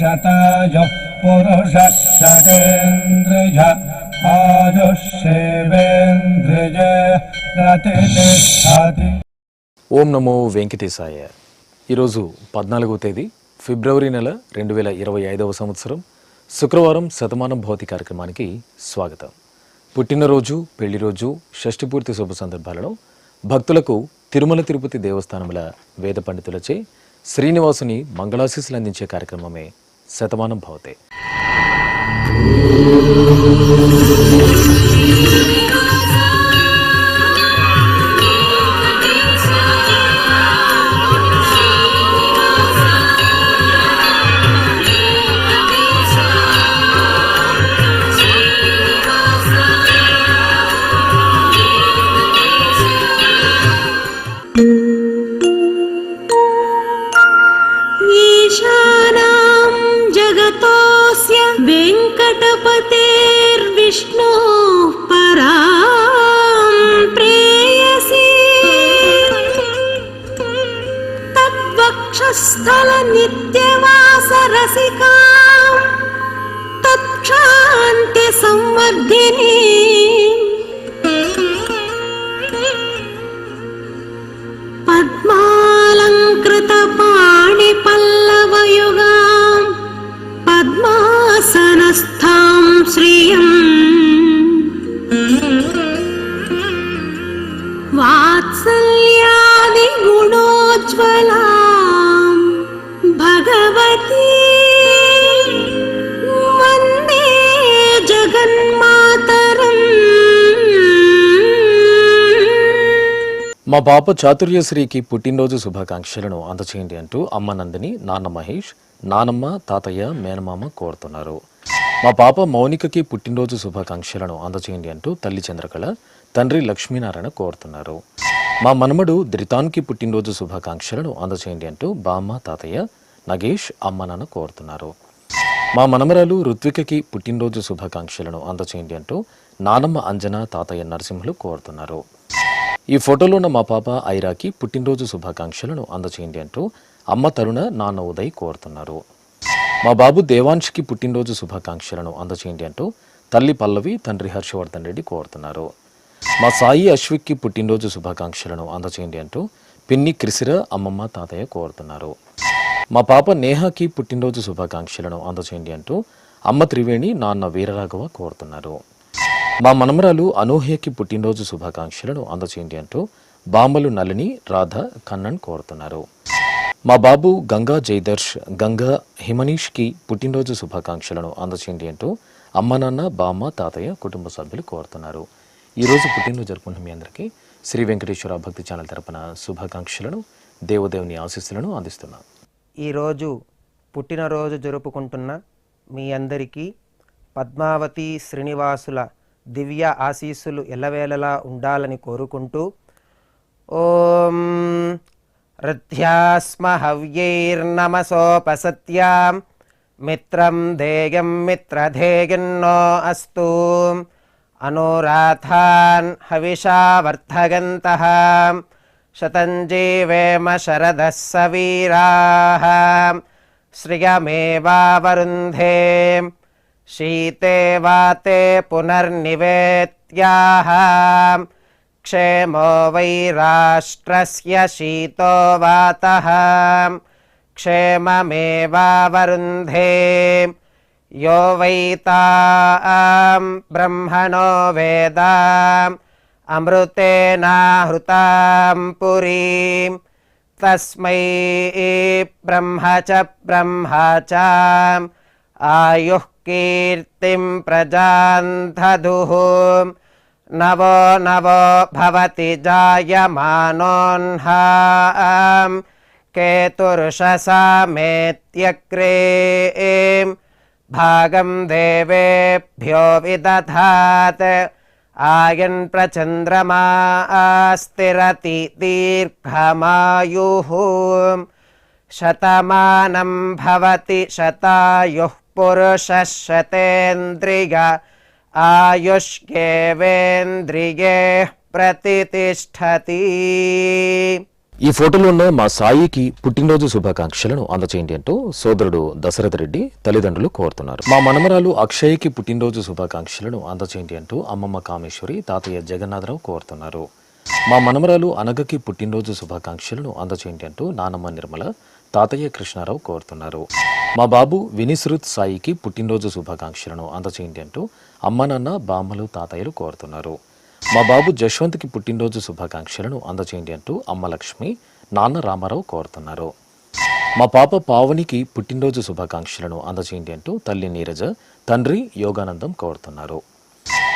शतायुः पुरुषः शतेन्द्रिय आयुष्येवेन्द्रिय प्रतिष्ठति। ఓం నమో వెంకటేశాయ. ఈరోజు 14వ తేదీ ఫిబ్రవరి నెల 2025వ సంవత్సరం శుక్రవారం శతమానం భౌతి కార్యక్రమానికి స్వాగతం. పుట్టినరోజు, పెళ్లి రోజు, షష్ఠి పూర్తి శుభ సందర్భాలలో భక్తులకు తిరుమల తిరుపతి దేవస్థానముల వేద పండితులచే శ్రీనివాసుని మంగళాశీస్సులు అందించే కార్యక్రమమే శతమానం భవతే. विष्णुः परां प्रेयसी तद्वक्षस्थल नित्यवासरसिकां तत्क्षान्त्य संवर्धिनी पद्मालंकृत पाणिपल्लवयुगां पद्मासनस्थां श्रियम् वात्सल्यादि गुणोज्ज्वलां भगवती वन्दे जगन्मातरम्. మా పాప చాతుర్యశ్రీకి పుట్టినరోజు శుభాకాంక్షలను అందచేయండి అంటూ అమ్మ నందిని, నాన్న మహేష్, నానమ్మ, తాతయ్య, మేనమామ కోరుతున్నారు. మా పాప మౌనికకి పుట్టినరోజు శుభాకాంక్షలను అందచేయండి అంటూ తల్లి చంద్రకళ, తండ్రి లక్ష్మీనారాయణ కోరుతున్నారు. మా మనమడు ధృతాన్కి పుట్టినరోజు శుభాకాంక్షలను అందచేయండి అంటూ బామ్మ, తాతయ్య, నగేష్, అమ్మ నాన్న కోరుతున్నారు. మా మనమరాలు ఋత్వికకి పుట్టినరోజు శుభాకాంక్షలను అందచేయండి అంటూ నానమ్మ అంజన, తాతయ్య నరసింహులు కోరుతున్నారు. ఈ ఫోటోలో ఉన్న మా పాప ఐరాకి పుట్టినరోజు శుభాకాంక్షలను అందచేయండి అంటూ అమ్మ తరుణ, నాన్న ఉదయ్ కోరుతున్నారు. మా బాబు దేవాంష్కి పుట్టినరోజు శుభాకాంక్షలను అందచేయండి అంటూ తల్లి పల్లవి, తండ్రి హర్షవర్ధన్ రెడ్డి కోరుతున్నారు. మా సాయి అశ్విక్కి పుట్టినరోజు శుభాకాంక్షలను అందచేయండి అంటూ పిన్ని క్రిసిర, అమ్మమ్మ, తాతయ్య కోరుతున్నారు. మా పాప నేహాకి పుట్టినరోజు శుభాకాంక్షలను అందచేయండి అంటూ అమ్మ త్రివేణి, నాన్న వీరరాఘవ కోరుతున్నారు. మా మనమరాలు అనూహ్యకి పుట్టినరోజు శుభాకాంక్షలను అందచేయండి అంటూ బామ్మలు నళిని, రాధ, కన్నన్ కోరుతున్నారు. మా బాబు గంగా జయదర్శ్, గంగా హిమనీష్కి పుట్టినరోజు శుభాకాంక్షలను అందచేయండి అంటూ అమ్మ నాన్న, బామ్మ, తాతయ్య, కుటుంబ సభ్యులు కోరుతున్నారు. ఈరోజు పుట్టినరోజు జరుపుకున్న మీ అందరికీ శ్రీ వెంకటేశ్వర భక్తి ఛానల్ తరపున శుభాకాంక్షలను, దేవదేవుని ఆశీస్సులను అందిస్తున్నాం. ఈరోజు పుట్టినరోజు జరుపుకుంటున్న మీ అందరికీ పద్మావతి శ్రీనివాసుల దివ్య ఆశీస్సులు ఎల్లవేళలా ఉండాలని కోరుకుంటూ ఓం రథ్యాస్మ హవ్యైర్నమసోపసత్యాం మిత్రం ధేయం మిత్రధేయన్నో అస్తు అనురాధాన్ హవిషా వర్ధగంతః శతం జీవేమ శరదః సవీరాః శ్రియమేవావరుంధే శీతే వాతే పునర్నివేత్యాః క్షేమో వై రాష్ట్రస్య శీతో వాతః క్షేమమేవావరుంధే యో వై తాం బ్రహ్మణో వేద అమృతేనాహృతాం పురీం తస్మై బ్రహ్మ చ బ్రహ్మ చ ఆయుః కీర్తిం ప్రజాన్ దదుః నవో నవో భవతి జాయమానోన్హాం కేతుర్షసామేత్యగ్రే భాగం దేవేభ్యో విదధాత్ ఆయన్ ప్రచంద్రమా స్థిరతి దీర్ఘమాయుః శతమానం భవతి శతాయుః పురుషः శతేంద్రియ ఆయుష్యేవేంద్రియే ప్రతితిష్ఠతి. ఈ ఫోటోలో ఉన్న మా సాయికి పుట్టినరోజు శుభాకాంక్షలను అందచేయండి అంటూ సోదరుడు దశరథ రెడ్డి తల్లిదండ్రులు కోరుతున్నారు. మా మనమరాలు అక్షయ్కి పుట్టినరోజు శుభాకాంక్షలను అందచేయండి అంటూ అమ్మమ్మ కామేశ్వరి, తాతయ్య జగన్నాథరావు కోరుతున్నారు. మా మనమరాలు అనగకి పుట్టినరోజు శుభాకాంక్షలను అందచేయండి అంటూ నానమ్మ నిర్మల, తాతయ్య కృష్ణారావు కోరుతున్నారు. మా బాబు వినిశ్రుత్ సాయికి పుట్టినరోజు శుభాకాంక్షలను అందచేయండి అంటూ అమ్మ నాన్న, బామ్మలు, తాతయ్యలు కోరుతున్నారు. మా బాబు జశ్వంత్కి పుట్టినరోజు శుభాకాంక్షలను అందచేయండి అంటూ అమ్మ లక్ష్మి, నాన్న రామారావు కోరుతున్నారు. మా పాప పావనికి పుట్టినరోజు శుభాకాంక్షలను అందచేయండి అంటూ తల్లి నీరజ, తండ్రి యోగానందం కోరుతున్నారు.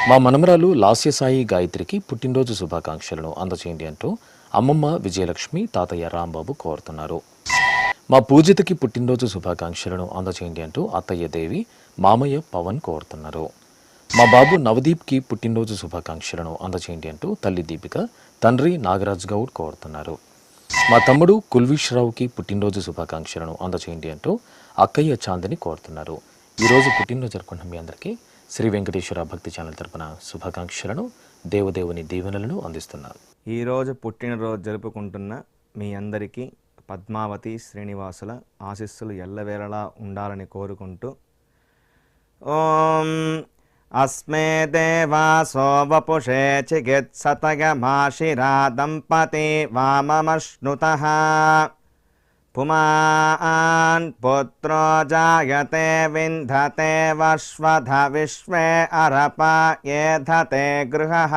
మా మనమరాలు లాస్యసాయి గాయత్రికి పుట్టినరోజు శుభాకాంక్షలను అందచేయండి అంటూ అమ్మమ్మ విజయలక్ష్మి, తాతయ్య రాంబాబు కోరుతున్నారు. మా పూజితకి పుట్టినరోజు శుభాకాంక్షలను అందచేయండి అంటూ అత్తయ్య దేవి, మామయ్య పవన్ కోరుతున్నారు. మా బాబు నవదీప్కి పుట్టినరోజు శుభాకాంక్షలను అందచేయండి అంటూ తల్లి దీపిక, తండ్రి నాగరాజ్ గౌడ్ కోరుతున్నారు. మా తమ్ముడు కుల్విశ్రావుకి పుట్టినరోజు శుభాకాంక్షలను అందచేయండి అంటూ అక్కయ్య చాందని కోరుతున్నారు. ఈరోజు పుట్టినరోజు జరుపుకుంటున్న మీ అందరికీ శ్రీ వెంకటేశ్వర భక్తి ఛానల్ తరపున శుభాకాంక్షలను, దేవదేవుని దీవెనలను అందిస్తున్నారు. ఈరోజు పుట్టినరోజు జరుపుకుంటున్న మీ అందరికీ పద్మావతి శ్రీనివాసుల ఆశీస్సులు ఎల్లవేళలా ఉండాలని కోరుకుంటూ ఓం అస్మే దేవాసో వపుషే చికిత్సతయమాశిరా దంపతి వామమశ్నుతః పుమాన్ పుత్రో జాయతే వింధతే వశ్వధ విశ్వే అరప ఏధతే గృహః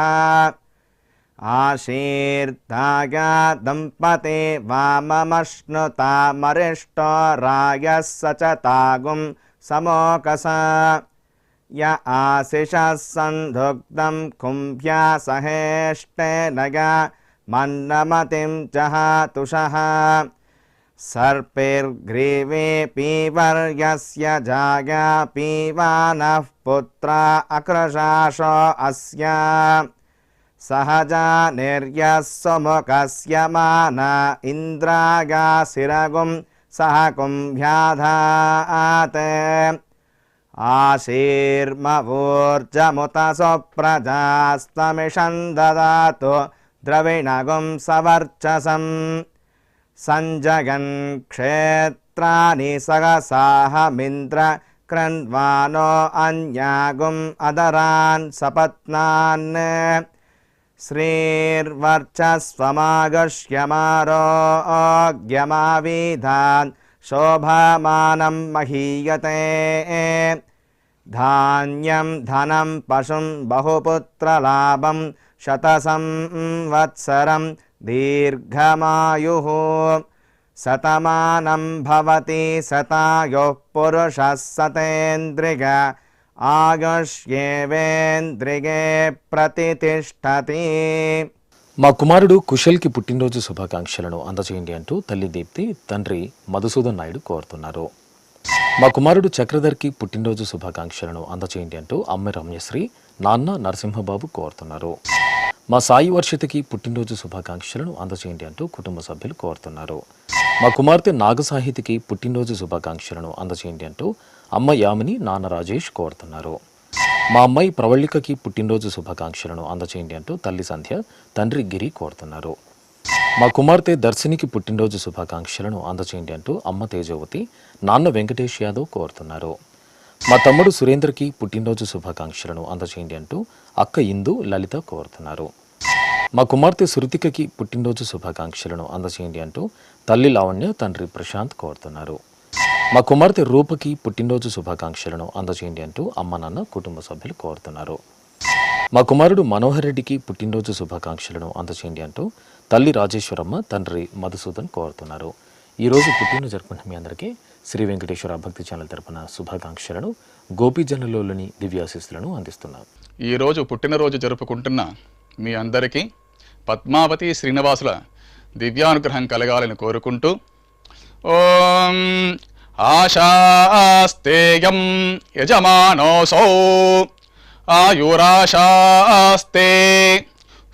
ఆశీర్దాయ దంపతి వామమశ్నుతా మరిష్టో రాయః సచతాగుం సమోకస య ఆశిషः సంధుగ్ధం కుంభ్యా సహేష్టేనయ మన్నమతిం జహాతుషః సర్పిర్గ్రీవే పీవర్యస్య జాయా పీవానః పుత్రా అక్రశాశో అస్య సహజా నిర్యः సుముఖస్య మాన ఇంద్రాగాసిరగుం సహ కుంభ్యాధాతే ఆశీర్మవూర్జముత సుప్రజాస్తమిషం దదాతు ద్రవిణగుం సవర్చసం సంజగన్ క్షేత్రాని సహసాహమింద్ర క్రన్వానో అన్యాగుం అదరాన్ సపత్నాన్ శ్రీర్వర్చస్వమాగశ్యమారోగ్యమావిధాన్ శోభమానం మహీయతే ధాన్యం ధనం పశుం బహుపుత్రలాభం శతసంవత్సరం దీర్ఘమాయుః శతమానం భవతి శతాయుః పురుషः శతేంద్రియ ఆయుష్యేవేంద్రియే ప్రతితిష్ఠతి. మా కుమారుడు కుశల్కి పుట్టినరోజు శుభాకాంక్షలను అందచేయండి అంటూ తల్లి దీప్తి, తండ్రి మధుసూదన్ నాయుడు కోరుతున్నారు. మా కుమారుడు చక్రధర్కి పుట్టినరోజు శుభాకాంక్షలను అందచేయండి అంటూ అమ్మ రమ్యశ్రీ, నాన్న నరసింహబాబు కోరుతున్నారు. మా సాయి వర్షితకి పుట్టినరోజు శుభాకాంక్షలను అందచేయండి అంటూ కుటుంబ సభ్యులు కోరుతున్నారు. మా కుమార్తె నాగసాహితికి పుట్టినరోజు శుభాకాంక్షలను అందచేయండి అంటూ అమ్మ యామిని, నాన్న రాజేష్ కోరుతున్నారు. మా అమ్మాయి ప్రవళికకి పుట్టినరోజు శుభాకాంక్షలను అందచేయండి అంటూ తల్లి సంధ్య, తండ్రి గిరి కోరుతున్నారు. మా కుమార్తె దర్శినికి పుట్టినరోజు శుభాకాంక్షలను అందచేయండి అంటూ అమ్మ తేజవతి, నాన్న వెంకటేష్ యాదవ్ కోరుతున్నారు. మా తమ్ముడు సురేంద్రకి పుట్టినరోజు శుభాకాంక్షలను అందచేయండి అంటూ అక్క ఇందు, లలిత కోరుతున్నారు. మా కుమార్తె శృతికకి పుట్టినరోజు శుభాకాంక్షలను అందచేయండి అంటూ తల్లి లావణ్య, తండ్రి ప్రశాంత్ కోరుతున్నారు. మా కుమార్తె రూపకి పుట్టినరోజు శుభాకాంక్షలను అందచేయండి అంటూ అమ్మ నాన్న కుటుంబ సభ్యులు కోరుతున్నారు. మా కుమారుడు మనోహర్ రెడ్డికి పుట్టినరోజు శుభాకాంక్షలను అందచేయండి అంటూ తల్లి రాజేశ్వరమ్మ, తండ్రి మధుసూదన్ కోరుతున్నారు. ఈరోజు పుట్టినరోజు జరుపుకుంటున్న మీ అందరికీ శ్రీ వెంకటేశ్వర భక్తి ఛానల్ తరపున శుభాకాంక్షలను, గోపీజనులలోని దివ్యాశీస్సులను అందిస్తున్నాం. ఈరోజు పుట్టినరోజు జరుపుకుంటున్న మీ అందరికీ పద్మావతి శ్రీనివాసుల దివ్యానుగ్రహం కలగాలని కోరుకుంటూ ఓం ఆశాస్తేయం యజమానోసౌ ఆయురాశాస్తే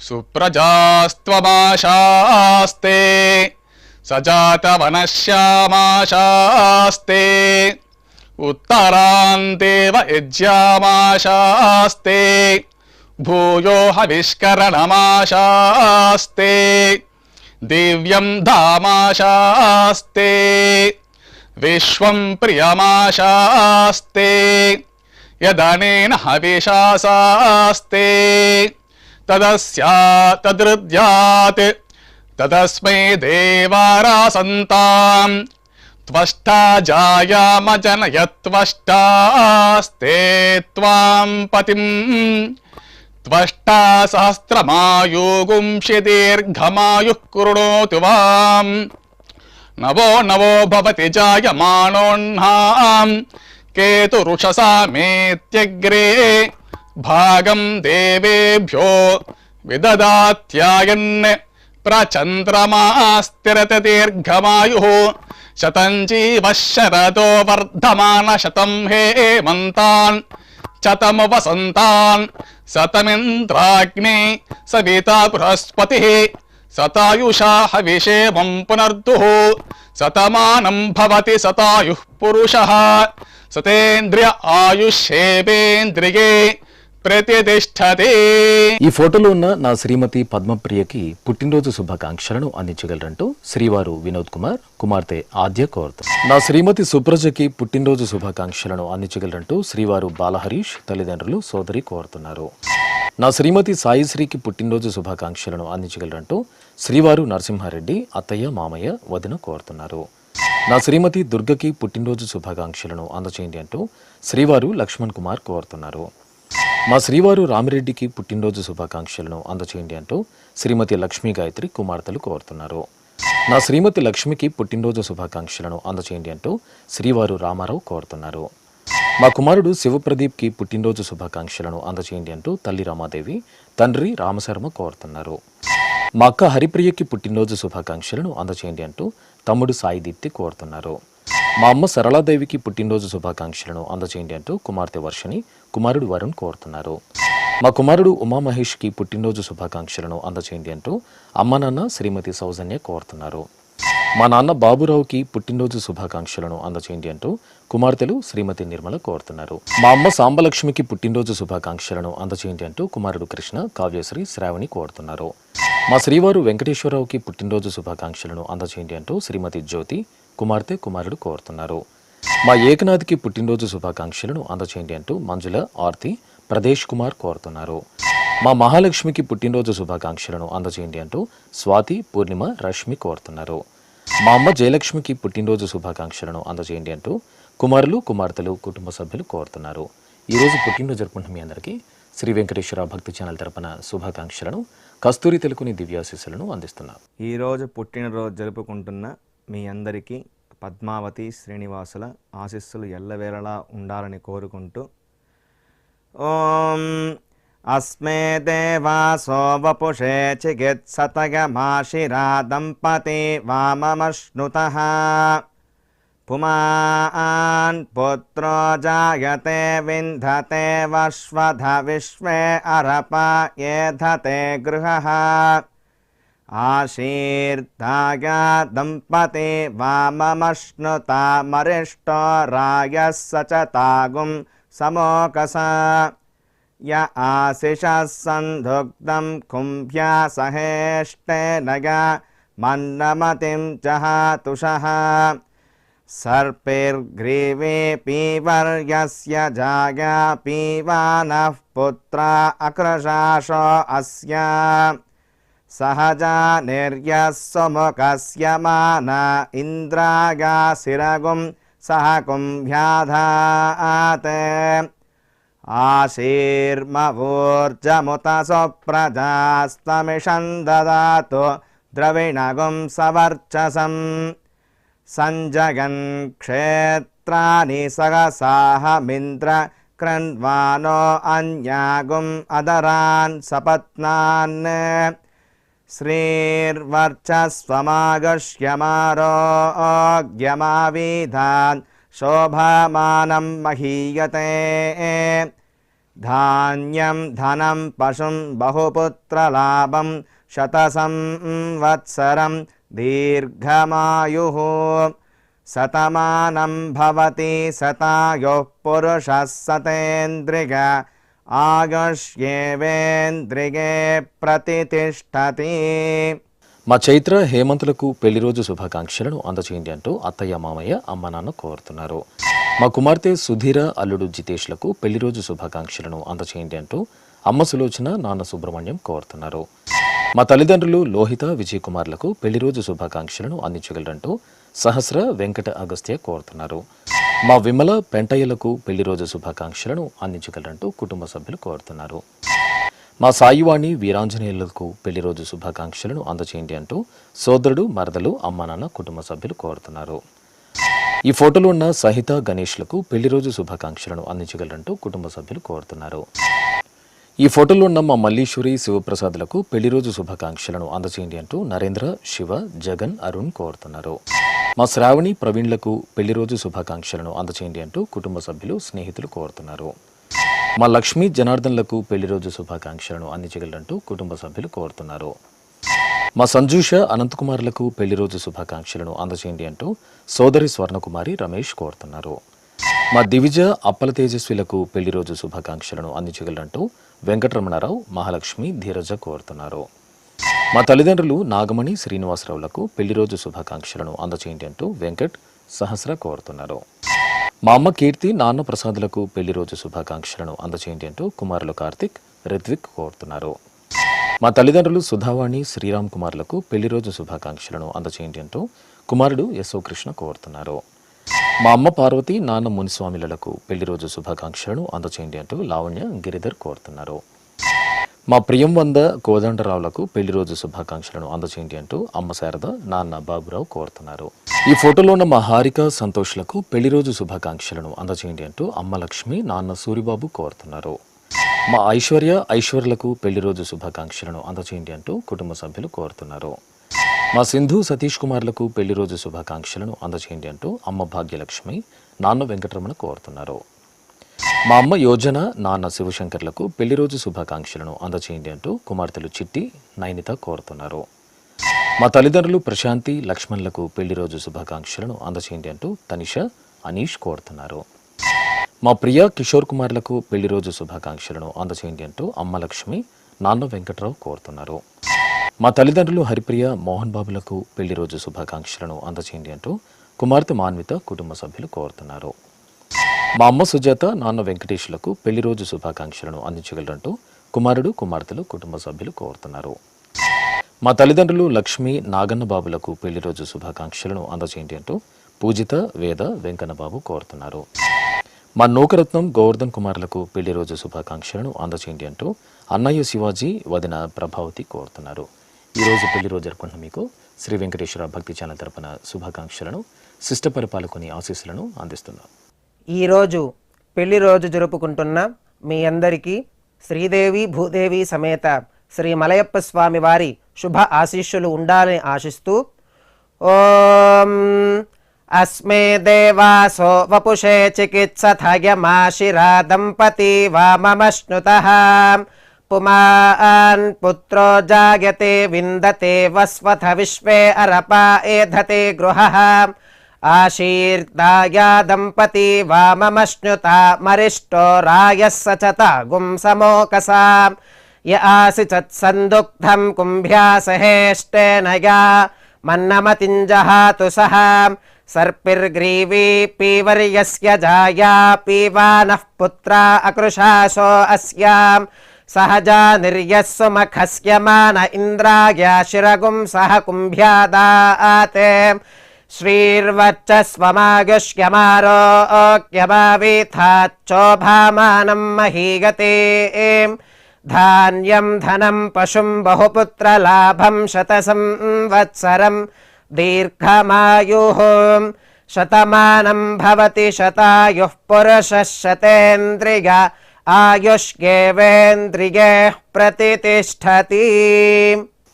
సుప్రజాస్త్వమాశాస్తే సజాతవనశ్యామాశాస్తే ఉత్తరాందేవ యజ్యామాశాస్తే భూయో హవిష్కరణమాశాస్తే దివ్యం ధామాశాస్తే విశ్వం ప్రియమాశాస్తే యదనేన హవిషాసాస్తే తదృద్యాత్ తదస్మై దేవారాసంతాం త్వష్టా జాయామజనయత్వష్టాస్తే త్వాం పతిం త్వష్టా సహస్రమాయుగుంషి దీర్ఘమాయుః కృణోతు వాం నవో నవో భవతి జాయమానోన్హాం కేతురుషసా మేత్యగ్రే భాగం దేవేభ్యో విదదాత్యాయన్ ప్రచంద్రమా స్థిరత దీర్ఘమాయుః శతం జీవః శరదో వర్ధమాన శతం హేమంతాన్ శతం వసంతాన్ శతమింద్రాగ్ని సవితా బృహస్పతిః శతాయుషా హవిషేమం పునర్దుః శతమానం భవతి శతాయుః పురుషః సతేంద్రియ ఆయుష్యేవేంద్రియే ప్రతిష్టతే. ఈ ఫోటోలో ఉన్న నా శ్రీమతి పద్మప్రియకి పుట్టినరోజు శుభాకాంక్షలను అందించగలరంటూ శ్రీవారు వినోద్ కుమార్ కుమార్తె ఆద్య కోరుతారు. నా శ్రీమతి సుప్రజకి పుట్టినరోజు శుభాకాంక్షలను అందించగలరంటూ శ్రీవారు బాలహరీష్ తల్లిదండ్రులు సోదరి కోరుతున్నారు. నా శ్రీమతి సాయిశ్రీకి పుట్టినరోజు శుభాకాంక్షలను అందించగలరంటూ శ్రీవారు నరసింహారెడ్డి అత్తయ్య మామయ్య వదిన కోరుతున్నారు. నా శ్రీమతి దుర్గకి పుట్టినరోజు శుభాకాంక్షలను అందచేయండి అంటూ శ్రీవారు లక్ష్మణ్ కుమార్ కోరుతున్నారు. మా శ్రీవారు రామిరెడ్డికి పుట్టినరోజు శుభాకాంక్షలను అందచేయండి అంటూ శ్రీమతి లక్ష్మీ గాయత్రి కుమార్తెలు కోరుతున్నారు. నా శ్రీమతి లక్ష్మికి పుట్టినరోజు శుభాకాంక్షలను అందచేయండి అంటూ శ్రీవారు రామారావు కోరుతున్నారు. మా కుమారుడు శివప్రదీప్కి పుట్టినరోజు శుభాకాంక్షలను అందచేయండి అంటూ తల్లి రామాదేవి తండ్రి రామశర్మ కోరుతున్నారు. మా అక్క హరిప్రియకి పుట్టినరోజు శుభాకాంక్షలను అందచేయండి అంటూ తమ్ముడు సాయి దీప్తి కోరుతున్నారు. మా అమ్మ సరళాదేవికి పుట్టినరోజు శుభాకాంక్షలను అందచేయండి అంటూ కుమార్తె వర్షిని కుమారుడు వరుణ్ కోరుతున్నారు. మా కుమారుడు ఉమామహేష్కి పుట్టినరోజు శుభాకాంక్షలను అందచేయండి అంటూ అమ్మ నాన్న శ్రీమతి సౌజన్య కోరుతున్నారు. మా నాన్న బాబురావుకి పుట్టినరోజు శుభాకాంక్షలను అందచేయండి అంటూ కుమార్తెలు శ్రీమతి నిర్మల కోరుతున్నారు. మా అమ్మ సాంబలక్ష్మికి పుట్టినరోజు శుభాకాంక్షలను అందచేయండి అంటూ కుమారుడు కృష్ణ కావ్యశ్రీ శ్రావణి కోరుతున్నారు. మా శ్రీవారు వెంకటేశ్వరరావుకి పుట్టినరోజు శుభాకాంక్షలను అందచేయండి అంటూ శ్రీమతి జ్యోతి కుమార్తె కుమారుడు కోరుతున్నారు. మా ఏకనాథ్కి పుట్టినరోజు శుభాకాంక్షలను అందచేయండి అంటూ మంజుల ఆర్తి ప్రదేశ్ కుమార్ కోరుతున్నారు. మా మహాలక్ష్మికి పుట్టినరోజు శుభాకాంక్షలను అందచేయండి అంటూ స్వాతి పూర్ణిమ రష్మి కోరుతున్నారు. మా అమ్మ జయలక్ష్మికి పుట్టినరోజు శుభాకాంక్షలను అందచేయండి అంటూ కుమారులు కుమార్తెలు కుటుంబ సభ్యులు కోరుతున్నారు. ఈరోజు పుట్టినరోజు జరుపుకుంటున్న మీ అందరికీ శ్రీ వెంకటేశ్వర భక్తి ఛానల్ తరపున శుభాకాంక్షలను కస్తూరి తెలుగుని దివ్యాశీస్సులను అందిస్తున్నారు. ఈరోజు పుట్టినరోజు జరుపుకుంటున్న మీ అందరికీ పద్మావతి శ్రీనివాసుల ఆశీస్సులు ఎల్లవేళలా ఉండాలని కోరుకుంటూ ఓం అస్మే దేవాసో వపుషే చికిత్సతగమాశిరా దంపతి వామమశ్నుతః పుమాన్ పుత్రో జాయతే వింధతే వశ్వధ విశ్వే అరప ఏధతే గృహః ఆశీర్దాయ దంపతి వామమశ్నుతామరిష్టో రాయः సచతాగుం సమోకస య ఆశిషः సంధుగ్ధం కుంభ్యా సహేష్టేనయ మన్నమతిం జహాతుషః సర్పైర్గ్రీవే పీవర్యస్య జాయా పీవానః పుత్రా అక్రశాశో అస్య సహజా నిర్యస్సుముఖస్య మాన ఇంద్రాగాశిరగుం సహ కుంభ్యాధాత్ ఆశీర్మవోర్జముత సుప్రజాస్తమిషం దదాతు ద్రవిణగుం సవర్చసం సంజగన్ క్షేత్రాని సహసాహమింద్ర క్రన్వానో అన్యాగుం అదరాన్ సపత్నాన్ శ్రీర్వర్చస్వమాగష్యమారోగ్యమావిధాన్ శోభమానం మహీయతే ధాన్యం ధనం పశుం బహుపుత్రలాభం శతసంవత్సరం దీర్ఘమాయుః శతమానం భవతి శతాయుః పురుషः సతేంద్రియ ఆయుష్యేవేంద్రియే ప్రతిష్టతి. మా చైత్ర హేమంతులకు పెళ్లి రోజు శుభాకాంక్షలను అందచేయండి అంటూ అత్తయ్య మామయ్య అమ్మ నాన్న కోరుతున్నారు. మా కుమార్తె సుధీర అల్లుడు జితేష్లకు పెళ్లి రోజు శుభాకాంక్షలను అందచేయండి అంటూ అమ్మ సులోచన నాన్న సుబ్రహ్మణ్యం కోరుతున్నారు. మా తల్లిదండ్రులు లోహిత విజయ్ కుమార్లకు పెళ్లి రోజు శుభాకాంక్షలను అందించగలరంటూ సహస్ర వెంకట అగస్త్య కోరుతున్నారు. మా విమల పెంటయ్యలకు పెళ్లి రోజు శుభాకాంక్షలను అందించగలరంటూ కుటుంబ సభ్యులు కోరుతున్నారు. మా సాయివాణి వీరాంజనేయులకు పెళ్లి రోజు శుభాకాంక్షలను అందచేయండి అంటూ సోదరుడు మరదలు అమ్మ నాన్న కుటుంబ సభ్యులు కోరుతున్నారు. ఈ ఫోటోలో ఉన్న సహిత గణేష్లకు పెళ్లి రోజు శుభాకాంక్షలను అందించగలరంటూ కుటుంబ సభ్యులు కోరుతున్నారు. ఈ ఫోటోలో ఉన్న మా మల్లీశ్వరి శివప్రసాద్లకు పెళ్లి రోజు శుభాకాంక్షలను అందచేయండి అంటూ నరేంద్ర శివ జగన్ అరుణ్ కోరుతున్నారు. మా శ్రావణి ప్రవీణ్లకు పెళ్లి రోజు శుభాకాంక్షలను అందచేయండి అంటూ కుటుంబ సభ్యులు స్నేహితులు కోరుతున్నారు. మా లక్ష్మీ జనార్దన్లకు పెళ్లి రోజు శుభాకాంక్షలను అందించగలరంటూ కుటుంబ సభ్యులు కోరుతున్నారు. మా సంజూష అనంతకుమార్లకు పెళ్లి రోజు శుభాకాంక్షలను అందచేయండి అంటూ సోదరి స్వర్ణకుమారి రమేష్ కోరుతున్నారు. మా దివిజ అప్పల తేజస్విలకు పెళ్లి రోజు శుభాకాంక్షలను అందించగలరంటూ వెంకటరమణారావు మహాలక్ష్మి ధీరజ కోరుతున్నారు. మా తల్లిదండ్రులు నాగమణి శ్రీనివాసరావులకు పెళ్లి రోజు శుభాకాంక్షలను అందచేయండి అంటూ వెంకట్ సహస్ర కోరుతున్నారు. మా అమ్మ కీర్తి నాన్న ప్రసాదులకు పెళ్లి రోజు శుభాకాంక్షలను అందచేయండి అంటూ కుమారులు కార్తిక్ రిత్విక్ కోరుతున్నారు. మా తల్లిదండ్రులు సుధావాణి శ్రీరామ్ కుమార్లకు పెళ్లి రోజు శుభాకాంక్షలను అందచేయండి అంటూ కుమారుడు యశో కృష్ణ కోరుతున్నారు. మా అమ్మ పార్వతి నాన్న మునిస్వామిలకు పెళ్లి రోజు శుభాకాంక్షలను అందచేయండి అంటూ లావణ్య గిరిధర్ కోరుతున్నారు. మా ప్రియం వంద కోదండరావులకు పెళ్లి రోజు శుభాకాంక్షలను అందచేయండి అంటూ అమ్మ శారద నాన్న బాబురావు కోరుతున్నారు. ఈ ఫోటోలో ఉన్న మా హారిక సంతోష్లకు పెళ్లి రోజు శుభాకాంక్షలను అందచేయండి అంటూ అమ్మ లక్ష్మి నాన్న సూరిబాబు కోరుతున్నారు. మా ఐశ్వర్యలకు పెళ్లి రోజు శుభాకాంక్షలను అందచేయండి అంటూ కుటుంబ సభ్యులు కోరుతున్నారు. మా సింధు సతీష్ కుమార్లకు పెళ్లి రోజు శుభాకాంక్షలను అందచేయండి అంటూ అమ్మ భాగ్యలక్ష్మి నాన్న వెంకటరమణ కోరుతున్నారు. మా అమ్మ యోజన నాన్న శివశంకర్లకు పెళ్లి రోజు శుభాకాంక్షలను అందచేయండి అంటూ కుమార్తెలు చిట్టి నైనిత కోరుతున్నారు. మా తల్లిదండ్రులు ప్రశాంతి లక్ష్మణ్లకు పెళ్లి రోజు శుభాకాంక్షలను అందచేయండి అంటూ తనిష అనీష్ కోరుతున్నారు. మా ప్రియ కిషోర్ కుమార్లకు పెళ్లి రోజు శుభాకాంక్షలను అందచేయండి అంటూ అమ్మ లక్ష్మి నాన్న వెంకట్రావు కోరుతున్నారు. మా తల్లిదండ్రులు హరిప్రియ మోహన్ బాబులకు పెళ్లి రోజు శుభాకాంక్షలను అందచేయండి అంటూ కుమార్తె మాన్విత కుటుంబ సభ్యులు కోరుతున్నారు. మా అమ్మ సుజాత నాన్న వెంకటేష్లకు పెళ్లి రోజు శుభాకాంక్షలను అందించగలరంటూ కుమారుడు కుమార్తెలు కుటుంబ సభ్యులు కోరుతున్నారు. మా తల్లిదండ్రులు లక్ష్మి నాగన్న బాబులకు పెళ్లి రోజు శుభాకాంక్షలను అందచేయండి అంటూ పూజిత వేద వెంకన్నబాబు కోరుతున్నారు. మా నూకరత్నం గోవర్ధన్ కుమార్లకు పెళ్లి రోజు శుభాకాంక్షలను అందచేయండి అంటూ అన్నయ్య శివాజీ వదిన ప్రభావతి కోరుతున్నారు. ఈరోజు పెళ్లి రోజు జరుపుకుంటున్న మీకు శ్రీ వెంకటేశ్వర భక్తి ఛానల్ తరపున శుభాకాంక్షలను శిష్ట పరిపాలకుని ఆశీస్సులను అందిస్తున్నాం. ఈరోజు పెళ్లి రోజు జరుపుకుంటున్న మీ అందరికీ శ్రీదేవి భూదేవి సమేత శ్రీ మలయప్ప స్వామి వారి శుభ ఆశీస్సులు ఉండాలని ఆశిస్తూ ఓం అస్మే దేవాసో వపుషే చికిత్సథయమాశిరా దంపతి వామమశ్నుతః పుమాన్ పుత్రో జాయతే విందతే వస్వథ విశ్వే అరపా ఏధతే గృహః ఆశీర్దాయా దంపతి వామమశ్నుతా మరిష్టో రాయః సచత గుంసమోకసా య ఆసిచత్ సందుగ్ధం కుంభ్యాసహేష్టేన యా మన్నమతింజహాతు సహ సర్పిర్గ్రీవీ పీవర్యస్య జాయా పీవానః పుత్రా అకృశాసో అస్యాం సహజా నిర్యస్సుమఖస్య మాన ఇంద్రాయ శిరగుం సహ కుంభ్యాదాతే శ్రీర్వచ్చస్వమాగశ్యమారోగ్యమావీథాచ్చోభామానం మహీగతే ధాన్యం ధనం పశుం బహుపుత్రలాభం శతసంవత్సరం దీర్ఘమాయుః శతమానం భవతి శతాయుః పురుషः శతేంద్రియ ఆయుష్యేవేంద్రియే ప్రతితిష్ఠతి.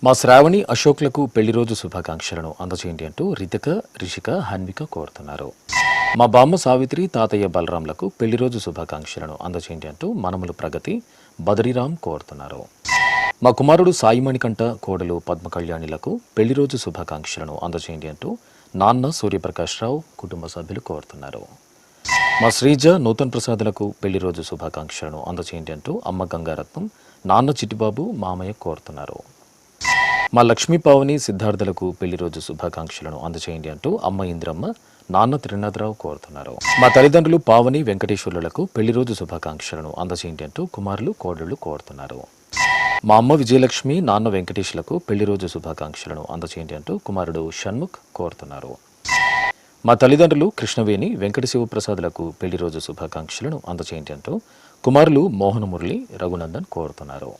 మా శ్రావణి అశోక్లకు పెళ్లి రోజు శుభాకాంక్షలను అందచేయండి అంటూ రిషిక హన్విక కోరుతున్నారు. మా బామ్మ సావిత్రి తాతయ్య బలరాంలకు పెళ్లి రోజు శుభాకాంక్షలను అందచేయండి అంటూ మనములు ప్రగతి బదరీరామ్ కోరుతున్నారు. మా కుమారుడు సాయిమణికంఠ కోడలు పద్మ కళ్యాణిలకు పెళ్లి రోజు శుభాకాంక్షలను అందచేయండి అంటూ నాన్న సూర్యప్రకాష్ రావు కుటుంబ సభ్యులు కోరుతున్నారు. మా శ్రీజ నూతన్ ప్రసాదులకు పెళ్లి రోజు శుభాకాంక్షలను అందచేయండి అంటూ అమ్మ గంగారత్నం నాన్న చిట్టిబాబు మామయ్య కోరుతున్నారు. మా లక్ష్మీ పావని సిద్ధార్థులకు పెళ్లి రోజు శుభాకాంక్షలను అందచేయండి అంటూ అమ్మ ఇంద్రమ్మ నాన్న త్రినాథరావు కోరుతున్నారు. మా తల్లిదండ్రులు పావని వెంకటేశ్వర్లకు పెళ్లి రోజు శుభాకాంక్షలను అందచేయండి అంటూ కుమారులు కోడళ్లు కోరుతున్నారు. మా అమ్మ విజయలక్ష్మి నాన్న వెంకటేశ్లకు పెళ్లి రోజు శుభాకాంక్షలను అందచేయండి అంటూ కుమారుడు షణ్ముఖ్ కోరుతున్నారు. మా తల్లిదండ్రులు కృష్ణవేణి వెంకట శివప్రసాద్లకు పెళ్లి రోజు శుభాకాంక్షలను అందచేయండి అంటూ కుమారులు మోహన మురళి రఘునందన్ కోరుతున్నారు.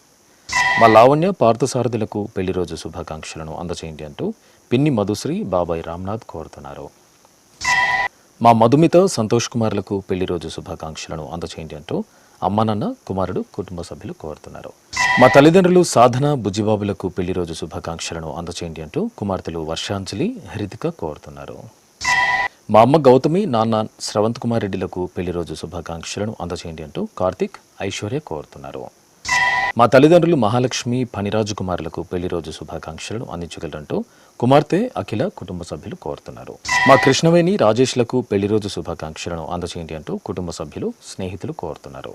మా లావణ్య పార్థసారథులకు పెళ్లి రోజు శుభాకాంక్షలను అందచేయండి అంటూ పిన్ని మధుశ్రీ బాబాయ్ రామ్నాథ్ కోరుతున్నారు. మా మధుమిత సంతోష్ కుమార్లకు పెళ్లి రోజు శుభాకాంక్షలను అందచేయండి అంటూ అమ్మ నాన్న కుమారుడు కుటుంబ సభ్యులు కోరుతున్నారు. మా తల్లిదండ్రులు సాధన బుజ్జిబాబులకు పెళ్లి రోజు శుభాకాంక్షలను అందచేయండి అంటూ కుమార్తెలు వర్షాంజలి హరితిక కోరుతున్నారు. మా అమ్మ గౌతమి నాన్న శ్రవంత్ కుమార్ రెడ్డిలకు పెళ్లి రోజు శుభాకాంక్షలను అందచేయండి అంటూ కార్తిక్ ఐశ్వర్య కోరుతున్నారు. మా తల్లిదండ్రులు మహాలక్ష్మి ఫణిరాజు కుమారులకు పెళ్లి రోజు శుభాకాంక్షలను అందించగలరంటూ కుమార్తె అఖిల కుటుంబ సభ్యులు కోరుతున్నారు. మా కృష్ణవేణి రాజేష్లకు పెళ్లి రోజు శుభాకాంక్షలను అందచేయండి అంటూ కుటుంబ సభ్యులు స్నేహితులు కోరుతున్నారు.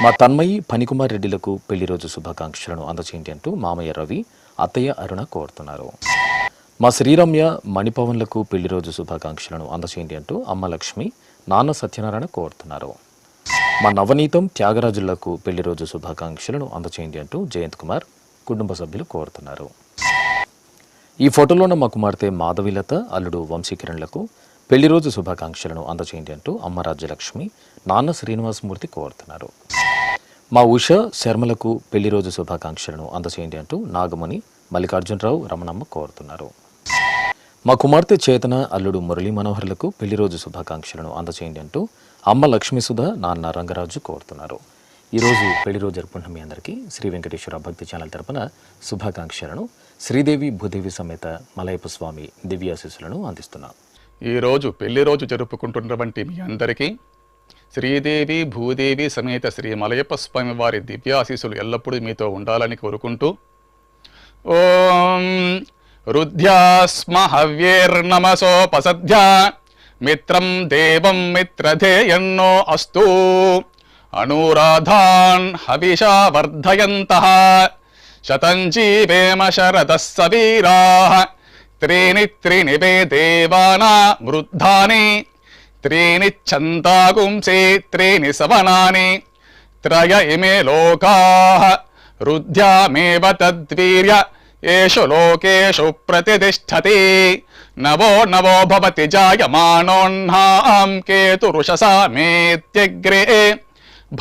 మా తన్మయి ఫణికుమార్ రెడ్డిలకు పెళ్లి రోజు శుభాకాంక్షలను అందచేయండి అంటూ మామయ్య రవి అత్తయ్య అరుణ కోరుతున్నారు. మా శ్రీరమ్య మణిపవన్లకు పెళ్లి రోజు శుభాకాంక్షలను అందచేయండి అంటూ అమ్మ లక్ష్మి నాన్న సత్యనారాయణ కోరుతున్నారు. మా నవనీతం త్యాగరాజులకు పెళ్లి రోజు శుభాకాంక్షలను అందచేయండి అంటూ జయంత్ కుమార్ కుటుంబ సభ్యులు కోరుతున్నారు. ఈ ఫోటోలో ఉన్న మా కుమార్తె మాధవిలత అల్లుడు వంశీకిరణ్లకు పెళ్లి రోజు శుభాకాంక్షలను అందచేయండి అంటూ అమ్మ రాజ్యలక్ష్మి నాన్న శ్రీనివాసమూర్తి కోరుతున్నారు. మా ఉష శర్మలకు పెళ్లి రోజు శుభాకాంక్షలను అందచేయండి అంటూ నాగమణి మల్లికార్జునరావు రమణమ్మ కోరుతున్నారు. మా కుమార్తె చేతన అల్లుడు మురళీ మనోహర్లకు పెళ్లి రోజు శుభాకాంక్షలను అందచేయండి అంటూ అమ్మ లక్ష్మీసుధ నాన్న రంగరాజు కోరుతున్నారు. ఈరోజు పెళ్లి రోజు జరుపుకుంటున్న మీ అందరికీ శ్రీ వెంకటేశ్వర భక్తి ఛానల్ తరపున శుభాకాంక్షలను శ్రీదేవి భూదేవి సమేత మలయప్ప స్వామి దివ్యాశీస్సులను అందిస్తున్నాం. ఈరోజు పెళ్లి రోజు జరుపుకుంటున్నటువంటి మీ అందరికీ శ్రీదేవి భూదేవి సమేత శ్రీ మలయప్ప స్వామి వారి దివ్యాశీస్సులు ఎల్లప్పుడూ మీతో ఉండాలని కోరుకుంటూ ఓం రుద్ధ్యాస్మ హవ్యేర్నమసోపసధ్యా మిత్రం దేవం మిత్రధేయన్నో అస్తు అనురాధాన్ హవిషా వర్ధయంతః శతం జీవేమ శరదః సవీరాః త్రీణి త్రీణి వే దేవానా వృద్ధాని త్రీణి ఛందాగుంసే త్రీణి సవనాని త్రయ ఇమే లోకాః రుద్ధ్యామేవ తద్వీర్య ఏషు లోకేషు ప్రతిష్టతి నవో నవో భవతి జాయమానోన్హాం కేతురుషసా మేత్యగ్రే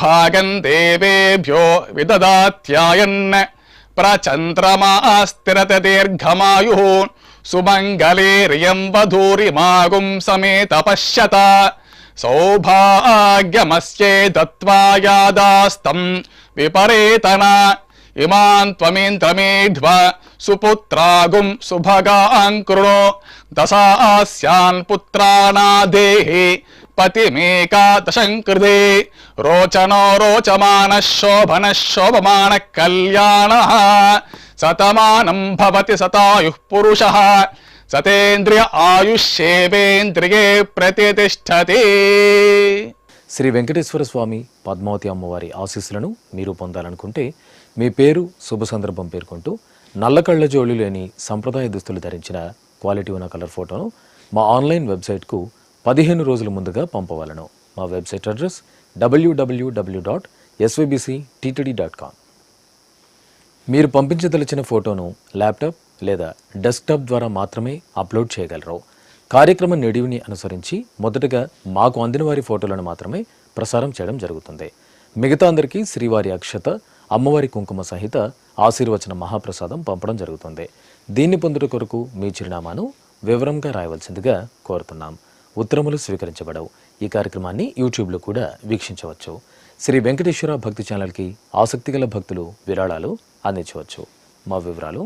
భాగం దేవేభ్యో విదదాత్యాయన్ ప్రచంద్రమాస్తిరత దీర్ఘమాయు సుమంగళేర్యం వధూరిమాగుం సమేత పశ్యత సౌభాగ్యమస్యే దత్వాయాదాస్తం విపరేతన ఇమాన్ త్వమేంద్రమేధ్వ సుపుత్రాగుం సుభగాన్ కృణో దశాస్యాన్ పుత్రానాదేహి పతిమేకాదశంకృతే రోచనో రోచమాన శోభన శోభమాన కళ్యాణ శతమానం భవతి శతాయుః పురుషః సతేంద్రియ ఆయుష్యేవేంద్రియే ప్రతిష్టతి. శ్రీ వెంకటేశ్వర స్వామి పద్మావతి అమ్మవారి ఆశీస్సులను మీరు పొందాలనుకుంటే మీ పేరు శుభ సందర్భం పేర్కొంటూ నల్ల కళ్ళజోళ్ళు లేని సంప్రదాయ దుస్తులు ధరించిన క్వాలిటీ ఉన్న కలర్ ఫోటోను మా ఆన్లైన్ వెబ్సైట్కు 15 రోజుల ముందుగా పంపవలను. మా వెబ్సైట్ అడ్రస్ www.svbcttd.com. మీరు పంపించదలిచిన ఫోటోను ల్యాప్టాప్ లేదా డెస్క్టాప్ ద్వారా మాత్రమే అప్లోడ్ చేయగలరు. కార్యక్రమం నిడివిని అనుసరించి మొదటగా మాకు అందిన వారి ఫోటోలను మాత్రమే ప్రసారం చేయడం జరుగుతుంది. మిగతా అందరికీ శ్రీవారి అక్షత అమ్మవారి కుంకుమ సహిత ఆశీర్వచన మహాప్రసాదం పంపడం జరుగుతుంది. దీన్ని పొందుట కొరకు మీ చిరునామాను వివరంగా రాయవలసిందిగా కోరుతున్నాం. ఉత్తరములు స్వీకరించబడవు. ఈ కార్యక్రమాన్ని యూట్యూబ్లో కూడా వీక్షించవచ్చు. శ్రీ వెంకటేశ్వర భక్తి ఛానల్కి ఆసక్తిగల భక్తులు విరాళాలు అందించవచ్చు. మా వివరాలు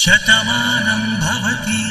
శతమానం భవతి